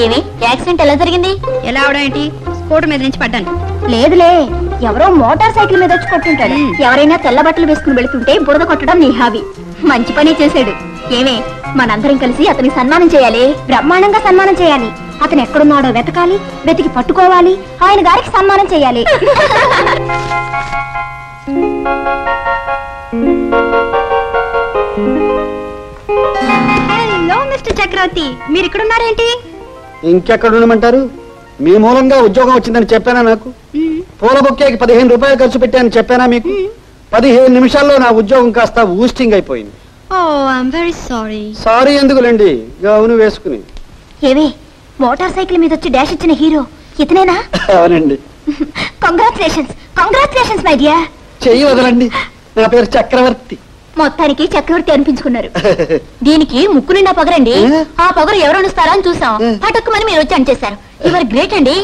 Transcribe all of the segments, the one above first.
ఏమి యాక్సిడెంట్ ఎలా జరిగింది? ఎలా అవడం ఏంటి? స్కూటర్ మీద నుంచి పడ్డాను. లేదులే, ఎవరో మోటార్ సైకిల్ మీద వచ్చి కొట్టుంటాడు. ఎవరైనా తెల్ల బట్టలు వేసుకుని వెళుతుంటే బురద కొట్టడం నీ హాబీ. మంచి పని చేశాడు. ఏమే, మనందరం కలిసి అతనికి సన్మానం చేయాలి. బ్రహ్మాండంగా సన్మానం చేయాలి. అతను ఎక్కడున్నాడో వెతకాలి, వెతికి పట్టుకోవాలి, ఆయన గారికి సన్మానం చేయాలి. హలో మిస్టర్ చక్రవర్తి, మీరు ఇక్కడ ఉన్నారేంటి? ఇంకెక్కడ ఉండమంటారు? మీ మూలంగా ఉద్యోగం వచ్చిందని చెప్పానా? నాకు పూల బొక్కేకి 15 రూపాయలు ఖర్చు పెట్టానని చెప్పానా మీకు? 15 నిమిషాల్లో నా ఉద్యోగం కాస్త ఊస్టింగ్ అయిపోయింది. I'm very sorry. సారీ ఎందుకులేండి, గౌను వేసుకుని. ఏవే, మోటార్ సైకిల్ మీద వచ్చి డాష్ ఇచ్చిన హీరో ఇతనేనా? అవునండి. Congratulations, congratulations my dear. చెయ్యి వదలండి, నా పేరు చక్రవర్తి. మొత్తానికి చక్రవర్తి అనిపించుకున్నారు. దీనికి ముక్కు నిండా పొగరండి. ఆ పొగరు ఎవరు అనుస్తారా అని చూసాం. పటుక్కుమని మీరు వచ్చి అంచేశారు. యువర్ గ్రేట్ అండి.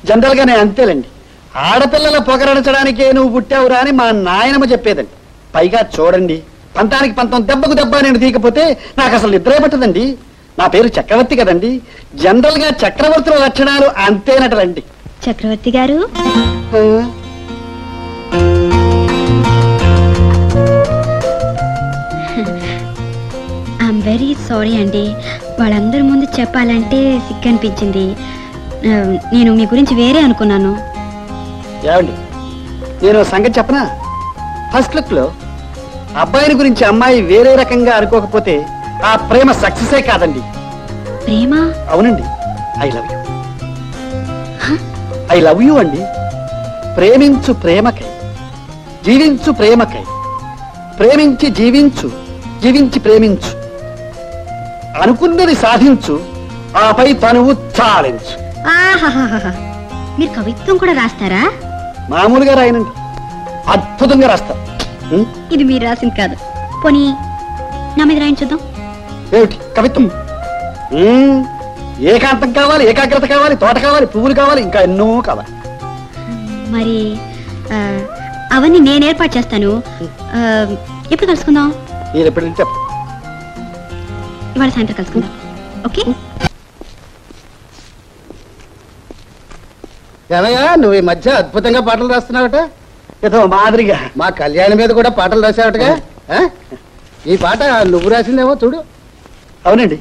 జనరల్ గా నేను అంతేలేండి. ఆడపిల్లల పొగరడచడానికే నువ్వు పుట్టావురా అని మా నాయనమ్మ చెప్పేదండి. పైగా చూడండి, పంతానికి పంతం, దెబ్బకు దెబ్బ నేను తీయకపోతే నాకు అసలు నిద్రే పట్టదండి. నా పేరు చక్రవర్తి కదండి. జనరల్ గా చక్రవర్తుల లక్షణాలు అంతేనటండి. చక్రవర్తి గారు, ఐఎమ్ వెరీ సారీ అండి. వాళ్ళందరి ముందు చెప్పాలంటే సిగ్గు అనిపించింది. నేను మీ గురించి వేరే అనుకున్నాను. ఏమండి, నేను సంగతి చెప్పనా? ఫస్ట్ లుక్ లో అబ్బాయిని గురించి అమ్మాయి వేరే రకంగా అనుకోకపోతే ఆ ప్రేమ సక్సెసే కాదండి. ప్రేమ? అవునండి. I love you. I love you అండి. ప్రేమించు ప్రేమకై, జీవించు ప్రేమకై, ప్రేమించి జీవించు, జీవించి ప్రేమించు, అనుకున్నది సాధించు, ఆపై తనువు చాలించు. మీరు కవిత్వం కూడా రాస్తారా? మామూలుగా రాయనండి, అద్భుతంగా రాస్తా. ఇది మీరు రాసింది కాదు. పోనీ నా మీద రాయని చూద్దాం. ఏమిటి కవిత్వం? ఏకాంతం కావాలి, ఏకాగ్రత కావాలి, తోట కావాలి, పువ్వులు కావాలి, ఇంకా ఎన్నో కావాలి. మరి అవన్నీ నేను ఏర్పాటు చేస్తాను. ఎప్పుడు కలుసుకుందాం? మీరు ఎప్పుడు చెప్పు. ఇవాళ సాయంత్రం కలుసుకుందాం. ఓకే? ఏమయ్యా, నువ్వు ఈ మధ్య అద్భుతంగా పాటలు రాస్తున్నావట. ఏదో మాదిరిగా. మా కళ్యాణి మీద కూడా పాటలు రాసావటగా. ఈ పాట నువ్వు రాసిందేమో చూడు. అవునండి.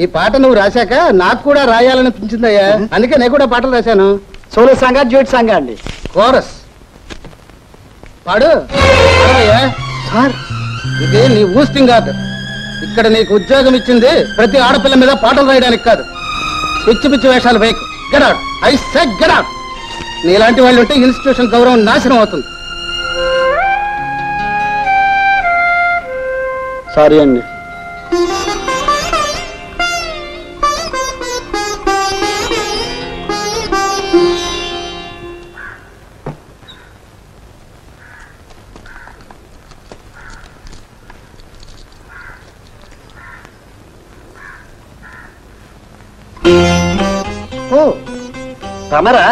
ఈ పాట నువ్వు రాశాక నాకు కూడా రాయాలనిపించిందయ్యా. అందుకే నేను కూడా పాటలు రాశాను. సోలో సాంగా, డ్యూట్ సాంగా అండి? కోరస్. పాడు. సార్, ఇది నీ ఊస్టింగ్ ఆర్డర్. ఇక్కడ నీకు ఉద్యోగం ఇచ్చింది ప్రతి ఆడపిల్ల మీద పాటలు రాయడానికి కాదు. పిచ్చి పిచ్చి వేషాలు వేయకు. Get out. I said get out. నీలాంటి వాళ్ళు ఉంటే ఇన్స్టిట్యూషన్ గౌరవం నాశనం అవుతుంది. సారీ అండి. రమరా,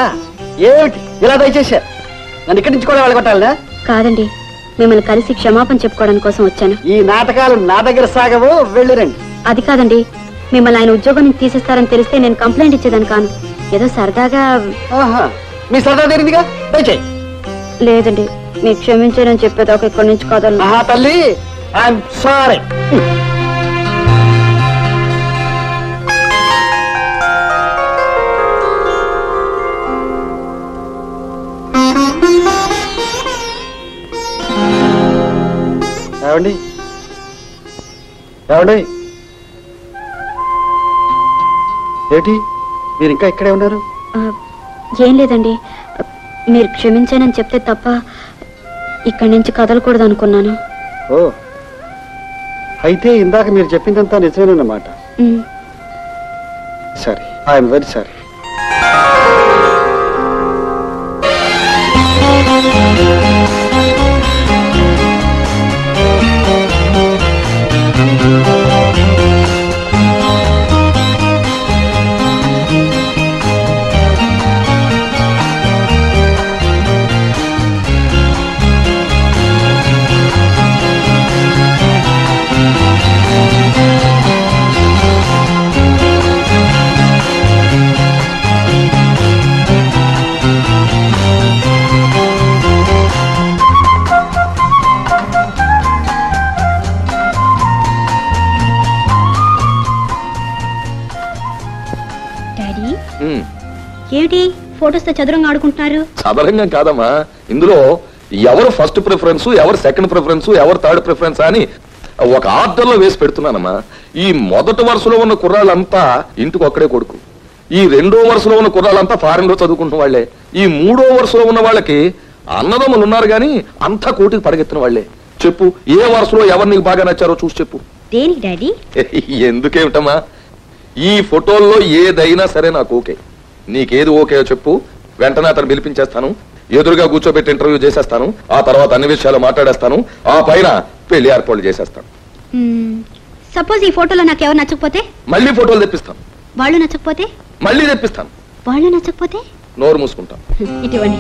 ఏమిటి ఇలా దయచేశారు? నన్ను ఇక్కడి నుంచి కూడా వెళ్ళగొట్టాలనా? కాదండి, మిమ్మల్ని కలిసి క్షమాపణ చెప్పుకోవడానికి కోసం వచ్చాను. ఈ నాటకాలు నా దగ్గర సాగవు, వెళ్ళిరండి. అది కాదండి, మిమ్మల్ని ఆయన ఉద్యోగం నుంచి తీసేస్తారని తెలిస్తే నేను కంప్లైంట్ ఇచ్చేదాన్ని కాను. ఏదో సరదాగా. మీ సరదా తీరిందిగా, దయచేయి. లేదండి, మీకు క్షమించారని చెప్పేదాకా ఇక్కడి నుంచి కదలను. తల్లి, ఐఎమ్ సారీ. ఏమండి, ఏమండి, ఏంటి మీరు ఇంకా ఇక్కడే ఉన్నారు? ఏం లేదండి, మీరు క్షమించానని చెప్తే తప్ప ఇక్కడి నుంచి కదలకూడదు అనుకున్నాను. ఓ, అయితే ఇందాక మీరు చెప్పిందంతా నిజమేనన్నమాట. సరే, ఐఎమ్ వెరీ సారీ. ఏమిటి ఫోటోస్ తో చదురంగా ఆడుకుంటున్నారు? చదరంగా కాదమ్మా, ఇందులో ఎవరు ఫస్ట్ ప్రిఫరెన్స్, ఎవరు సెకండ్ ప్రిఫరెన్స్, ఎవరు థర్డ్ ప్రిఫరెన్స్ అని ఒక ఆర్డర్ లో వేసి పెడుతున్నానమ్మా. ఈ మొదటి వరుసలో ఉన్న కుర్రాళ్ళంతా ఇంటికి ఒక్కడే కొడుకు, ఈ రెండో వరుసలో ఉన్న కుర్రాళ్ళంతా ఫారెన్ లో చదువుకుంటున్న వాళ్లే, ఈ మూడో వరుసలో ఉన్న వాళ్ళకి అన్నదమ్ములు ఉన్నారు గాని అంతా కోటికి పరిగెత్తిన వాళ్లే. చెప్పు, ఏ వరుసలో ఎవరు నీకు బాగా నచ్చారో చూసి చెప్పు. దేనికి డాడీ? ఎందుకేమిటమ్మా, ఈ ఫోటోల్లో ఏదైనా సరే నాకు ఓకే. నీకేది ఓకే చెప్పు, వెంటనే అతను పిలిపించేస్తాను, ఎదురుగా కూర్చోబెట్టి ఇంటర్వ్యూ చేసేస్తాను, ఆ తర్వాత అన్ని విషయాలు మాట్లాడేస్తాను, ఆ పైన పెళ్లి ఏర్పాట్లు చేసేస్తాను. సపోజ్ ఈ ఫోటోలో నాకు ఎవరు నచ్చకపోతే? మళ్ళీ ఫోటోలు తెప్పిస్తాను. వాళ్ళు నచ్చకపోతే? మళ్ళీ తెప్పిస్తాను. వాళ్ళు నచ్చకపోతే? నోరు మూసుకుంటాను. ఇటువంటి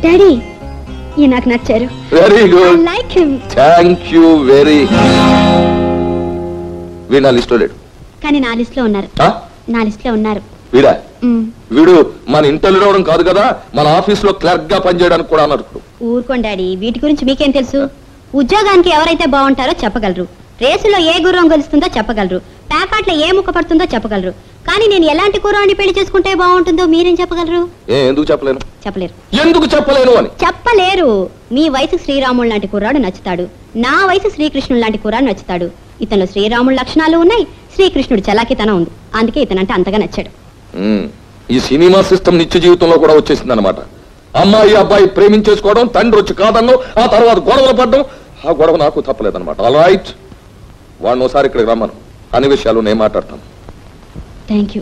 డాడీ ఈ నాకు నచ్చారు. Very good, like him. Thank you very. వీడు నా లిస్ట్ లో లేడు. కానీ నా లిస్ట్ లో ఉన్నారు. నా లిస్ట్ లో ఉన్నారు. వీడా? వీడు మన ఇంటర్వ్యూ రావడం కాదు కదా, మన ఆఫీస్ లో క్లర్క్ గా పనిచేయడానికి కూడా అన్నారు. ఊరుకోండి డాడీ, వీటి గురించి మీకేం తెలుసు? ఉద్యోగానికి ఎవరైతే బాగుంటారో చెప్పగలరు, రేసులో ఏ గుర్రం గెలుస్తుందో చెప్పగలరు, ప్యాకాట్లో ఏ ముక్క పడుతుందో చెప్పగలరు. కానీ నేను ఎలాంటి కుర్రాన్ని పెళ్లి చేసుకుంటే బాగుంటుందో మీరేం చెప్పగలరు? ఎందుకు చెప్పలేను? చెప్పలేరు. ఎందుకు చెప్పలేను అని? చెప్పలేరు. మీ వయసు శ్రీరాముడు లాంటి కుర్రాడు నచ్చుతాడు, నా వయసు శ్రీకృష్ణుడు లాంటి కుర్రాడు నచ్చుతాడు. ఇతను శ్రీరాముడు లక్షణాలు ఉన్నాయి, శ్రీకృష్ణుడు చలాకితనం ఉంది, అందుకే ఇతనంటే అంతగా నచ్చాడు. ఈ సినిమా సిస్టమ్ నిత్య జీవితంలో కూడా వచ్చేసింది అనమాట. అమ్మాయి అబ్బాయి ప్రేమించేసుకోవడం, తండ్రి వచ్చి కాదన్నం, ఆ తర్వాత గొడవలు పడడం, ఆ గొడవ నాకు తప్పలేదన్నమాట. ఆల్ రైట్, వాడిని ఒకసారి ఇక్కడికి రమ్మను, అన్ని విషయాలు నేను మాట్లాడతాను. Thank you.